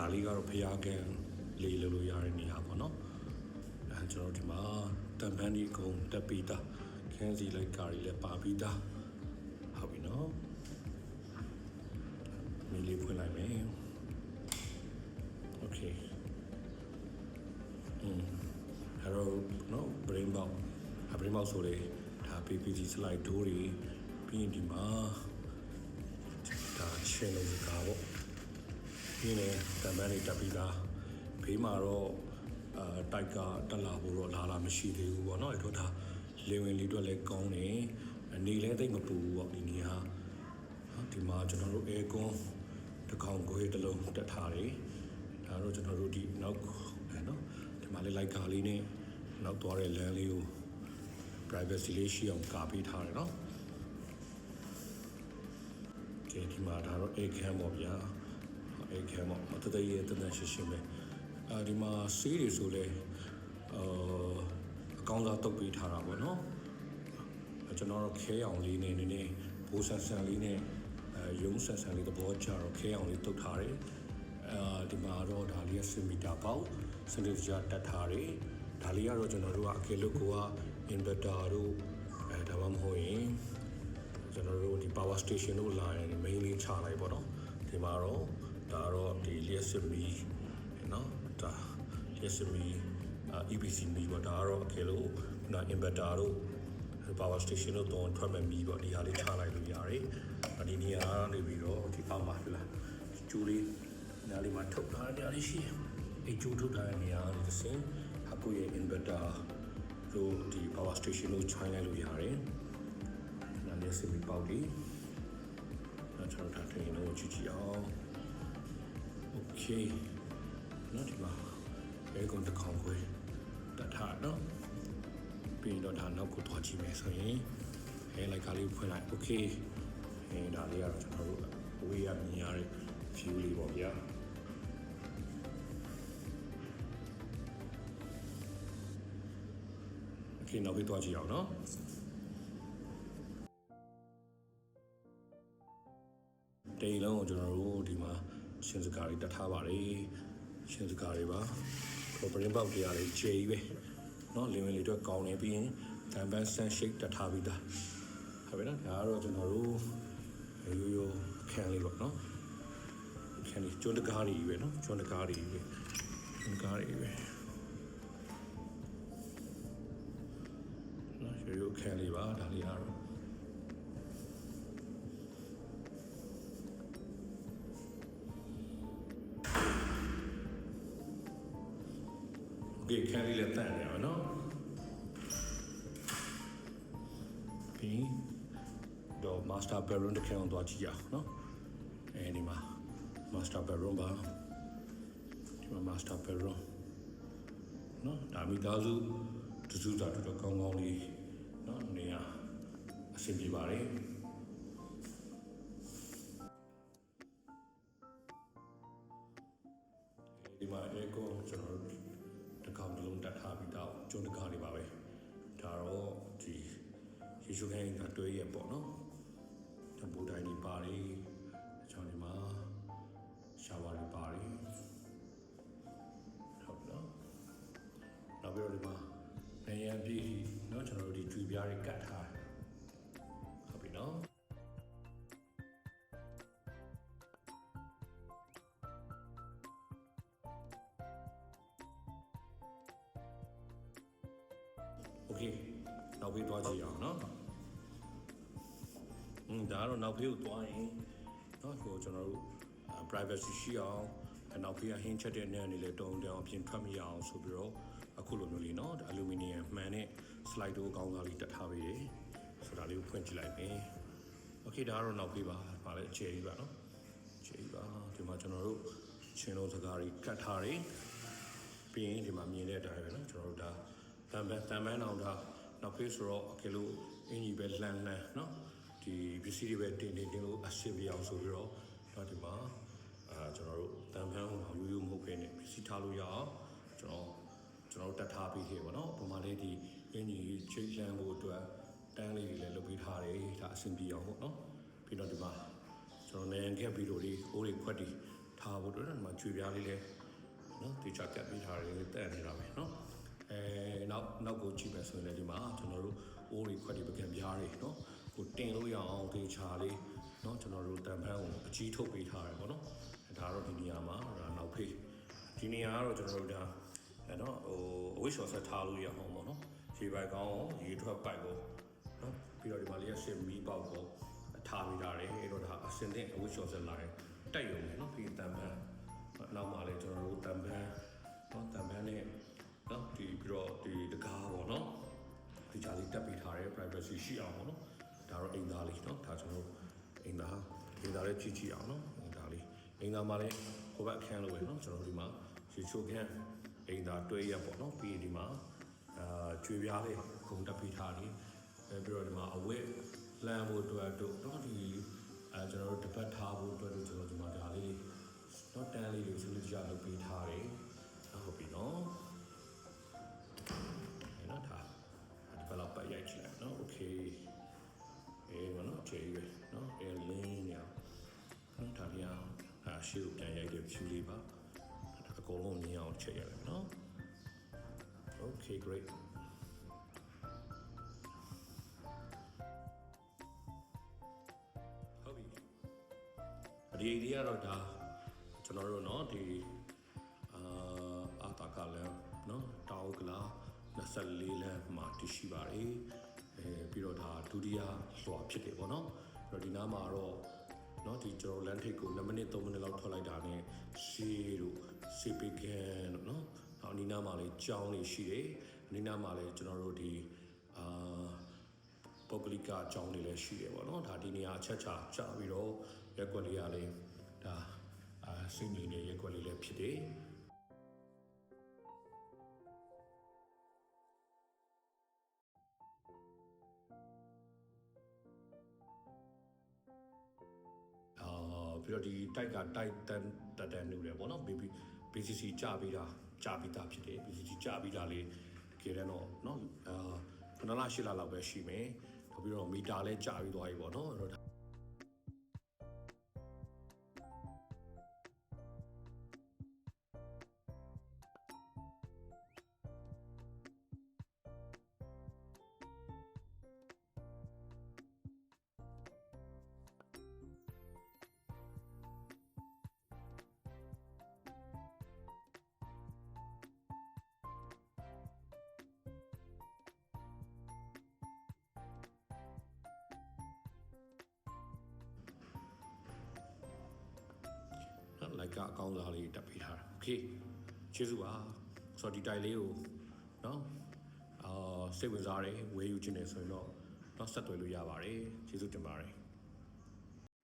ဒါလေးကတော့ဖျားကန်လေးလို့ရတဲ့နေရာပေါ့နော်ကျွန်တော်ဒီမှာတန်ပန်းဒီအကုန်တက်ပြီးသားခန်းစီလိုက်ကားတွေလည်းပါပြီးသားဟုတ်ပြီနော်မီးလေးဖွင့်လိုက်မယ်โอเคအဲ့တော့နော် brain box ဆိုလေဒါ PPG slide door တွေပြီးရင်ဒီမှာဒါချင်းလို့ကားပေါ့ဒီနေ့တန်ပန်းတွေတက်ပြီးသားဘေးမှာတော့တိုက်ကတက်လာဖို့တော့လာမရှိသေးဘူးပေါ့နော်အဲ့တော့ဒါလေဝင်လေးတော့လည်းကောင်းတယ်နေလည်းသိမပူဘူးပေါ့ဒီနေဟာဒီမှာကျွန်တော်တို့ aircon တစ်ကောင်ကိုတစ်လုံးတက်ထားတယ်ဒါတော့ကျွန်တော်တို့ဒီနောက်နော်ဒီမှာလည်း light ကားလေးနဲ့နောက်သွားတဲ့လမ်းလေးကို privacy လေးရှိအောင်ကာပေးထားတယ်နော်ကဲဒီမှာဒါတော့ air cam ပေါ့ဗျာ air cam ပေါ့တတရဲ့တန်းရှင်းပဲဒီမှာဆေးတွေဆိုလဲအကောင်းစားတုပ်ပေးထားတာပေါ့နော်ကျွန်တော်တို့ခဲအောင်လေးနဲ့နည်းနည်းဘိုးဆန်ဆန်လေးနဲ့ရုံးဆန်ဆန်လေးသဘောကျတော့ခဲအောင်လေးတုပ်ထားတယ်ဒီမှာတော့ဒါလေး10မီတာပေါက်စနစ်ကြတက်ထားတယ်ဒါလေးကတော့ကျွန်တော်တို့ကအကေလို့ကိုက inverter တို့ဒါမှမဟုတ်ရင်ကျွန်တော်တို့ဒီ power station တို့လာရင် main လေးချလိုက်ပေါ့နော်ဒီမှာတော့ဒါတော့ဒီလျှက်စစ်မီနော်ဒါလျှက်စစ်မီEPC မီပေါ့ဒါကတော့အကေလို့နာ inverter တို့ power station တို့တော့ထွက်မဲ့မီပေါ့ဒီဟာလေးချလိုက်လို့ရတယ်ဒီနေရာနေပြီးတော့ဒီအောက်မှာပြလားကျူလေးနားလေးမှာထုတ်ထားတယ်လေးရှိအဲ့ကျူထုတ်ထားတဲ့နေရာလေးတစ်စင်းအခုရဲ့ inverter တို့ဒီ power station တို့ခြိုင်းလိုက်လို့ရတယ်နားလေးစမီပေါက်လေးကျွန်တော်ထားတယ်လို့ကြည့်အောင် okay နော်ဒီမှာအဲကွန်တစ်ခေါင်ခွေတထားနော်ပြီးတော့ဒါနောက်ကိုသွားကြည့်မယ်ဆိုရင်အဲလိုက်ကားလေးဖွင့်လိုက် okay ဒါလေးကတော့ကျွန်တော်တို့အဝေးရမြင်ရတဲ့ view လေးပေါ့ဗျာ okay နောက်ပြီးသွားကြည့်အောင်နော်တိမ်လုံးကိုကျွန်တော်တို့ဒီမှာရှင်းစကားလေးတတ်ထားပါတယ်ရှင်းစကားတွေပါ brain box တွေအားလေးကျေးပဲเนาะလင်းဝင်လေးတော့ကောင်းနေပြီးရင်တန်ပန်း sun shade တတ်ထားပြီးသားဟုတ်ပြီနော်ဒါကတော့ကျွန်တော်တို့ရိုးအခန်းလေးပေါ့နော်အခန်းလေးကျွန်းတကားတွေပဲနော်ကျွန်းတကားတွေပဲနော်ရိုးအခန်းလေးပါဒါလေးကတော့ဒီခန်းလေးလည်းတန်နေအောင်နော်ပြီးတော့ master bedroom တစ်ခန်းအောင်သွားကြည့်ရအောင်နော်အဲဒီမှာ master bedroom ပါဒီမှာ master bedroom နော်ဒါမိသားစုတစုတာတော့ကောင်းကောင်းလေးနော်နေရာအဆင်ပြေပါတယ်ဒီမှာ aircon ကျွန်တော်တို့တကောင်လုံးတက်ထားပြီးတော့ကျွန်းတကားတွေပါပဲဒါတော့ဒီရေချိုးခိုင်းကတွဲရပေါ့နော်တဘူတိုင်းတွေပါတယ်အချောင်းဒီမှာရှာဝါတွေပါတယ်ဟုတ်နော်နောက်ပြီးတော့ဒီမှာနေရပြည့်เนาะကျွန်တော်တို့ဒီကြွေပြားတွေကတ်ထားဟုတ်ပြီနော်โอเคနောက်ပြီးသွားကြည့်အောင်เนาะဒါကတော့နောက်ဖေးကိုသွားရင်เนาะဟိုကျွန်တော်တို့ privacy ရှိအောင်နောက်ဖေးကဟင်းချက်တဲ့နေရာနေလေတုံတောင်အပြင်ထွက်မရအောင်ဆိုပြီးတော့အခုလိုမျိုးလေးเนาะအလူမီနီယံမှန်နဲ့ slide တို့ကောင်းစားလေးတက်ထားပေးတယ်ဆိုတာလေးကိုဖွင့်ကြည့်လိုက်မယ်โอเคဒါကတော့နောက်ဖေးပါဗာလဲအခြေကြီးပါเนาะအခြေကြီးပါဒီမှာကျွန်တော်တို့ချင်းလုံးစကားတွေကတ်ထားတယ်ပြီးရင်ဒီမှာမြင်တဲ့အတိုင်းပဲเนาะကျွန်တော်တို့ဒါတန်ပန်းအောင်ဒါနောက်ဖေးဆိုတော့အကယ်လို့အင်ကြီးပဲလှမ်းเนาะဒီပစ္စည်းတွေပဲတင်လို့အဆင်ပြေအောင်ဆိုပြီးတော့ဒီမှာကျွန်တော်တို့တန်ဖန်းဟိုမှာရိုးမဟုတ်ခဲ့နဲ့ပစ္စည်းထားလို့ရအောင်ကျွန်တော်တက်ထားပြီးခဲ့ပါတော့ပုံမှန်လေးဒီအင်ကြီးချိတ်လန်းဖို့အတွက်တန်းလေးတွေလည်းလုပ်ပေးထားတယ်ဒါအဆင်ပြေအောင်ပေါ့နော်ပြီးတော့ဒီမှာကျွန်တော်နေခဲ့ဗီဒီယိုလေးဟိုးတွေခွက်တွေထ ထားဖို့အတွက်ဒီမှာကျွေပြားလေးလဲနော်တေချာကပ်ပေးထားတယ်တက်နေတာပဲနော်နောက်ကိုကြည့်မယ်ဆိုရင်လည်းဒီမှာကျွန်တော်တို့အိုးတွေခွက်တွေပကံပြားတွေနော်ကိုတင်လို့ရအောင်တေချာလေးနော်ကျွန်တော်တို့တန်ဖန်းကိုအကြီးထုတ်ပေးထားတယ်ပေါ့နော်ဒါတော့ဒီနေရာမှာနောက်ဖေးဒီနေရာကတော့ကျွန်တော်တို့ဒါနော်အဝိရှော်ဆက်ထားလို့ရအောင်ပေါ့နော်ရေပိုက်ကောင်းရေထွက်ပိုက်ကိုနော်ပြီးတော့ဒီမှာလေးရရှင်းမီးပေါက်ကိုထားပေးထားတယ်အဲ့တော့ဒါအစင်တဲ့အဝိရှော်ဆက်လာတယ်တိုက်ရုံနဲ့နော်ပြီးတန်ဖန်းနောက်မှာလည်းကျွန်တော်တို့တန်ဖန်းနော်တန်ဖန်းနဲ့နော်ဒီပြီးတော့ဒီတကားပေါ့နော်ဒီကြားလေးတက်ပေးထားတယ် privacy ရှိအောင်ပေါ့နော်ဒါတော့အိမ်သားလေးနော်ဒါကျွန်တော်အိမ်သားလေးကြည့်အောင်နော်ဒါလေးအိမ်သားမှာလည်းဟိုဘက်အခန်းလိုပဲနော်ကျွန်တော်ဒီမှာရေချိုခန်းအိမ်သားတွဲရပေါ့နော်ပြီးဒီမှာကျွေပြားလေးဂုံတက်ပေးထားတယ်ပြီးတော့ဒီမှာအဝတ်လမ်းဖို့အတွက်တို့တော့ဒီကျွန်တော်တို့တပတ်ထားဖို့အတွက်တို့ကျွန်တော်ဒီမှာဒါလေးတော့တန်းလေးတွေစနစ်ကြလုပ်ပေးထားတယ်ဟုတ်ပြီနော်အဲ့တော့ဒါဒီဘက်လောက်ပတ်ရိုက်ချလိုက်နော်โอเคမနော်ကျေးရနော်အဲလင်းရနော်ဒါလေးရှေ့ကိုပြန်ရိုက်တဲ့ဖြူလေးပါအကုန်လုံးမြင်အောင်ချက်ရတယ်နော် Okay great ဟုတ်ပြီဒီအိဒီကတော့ဒါကျွန်တော်တို့เนาะဒီအာတာကလန်เนาะတောင်ကလာ24လမ်းမှာတရှိပါတယ်ပြီးတော့ဒါဒုတိယလွှာဖြစ်တယ်ပေါ့เนาะအဲ့တော့ဒီနားမှာတော့เนาะဒီကျွန်တော်လမ်းထိပ်ကို2မိနစ်3မိနစ်လောက်ထွက်လိုက်တာ ਨੇ ရှေးတို့စေပီကန်တို့เนาะနောက်ဒီနားမှာလည်းကြောင်းလေးရှိတယ်ဒီနားမှာလည်းကျွန်တော်တို့ဒီပုဂ္ဂလိကအကြောင်းတွေလည်းရှိတယ်ပေါ့နော်ဒါဒီနေရာအချက်ချာကြပြီးတော့ရက်ွက်လေးရလေးဒါစိတ်ငြိမ်တဲ့ရက်ွက်လေးလည်းဖြစ်တယ်ပြီးတော့ဒီတိုက်ကတိုက်တန်နေတယ်ပေါ့နော် BCC ကြပြီးသားဖြစ်တယ် BCC ကြပြီးသားလေးတကယ်တော့နော်9လ10လလောက်ပဲရှိမယ်နောက်ပြီးတော့မီတာလည်းကြာပြီးသွားပြီပေါ့နော်အဲ့တော့လိုက်ကအကောင်းစားလေးတက်ပေးထားတာโอเคကျေးဇူးပါဆိုတော့ဒီတိုင်လေးကိုเนาะစိတ်ဝင်စားတယ်ဝယ်ယူခြင်းနေဆိုရင်တော့ဆက်သွယ်လို့ရပါတယ်ကျေးဇူးတင်ပါတယ်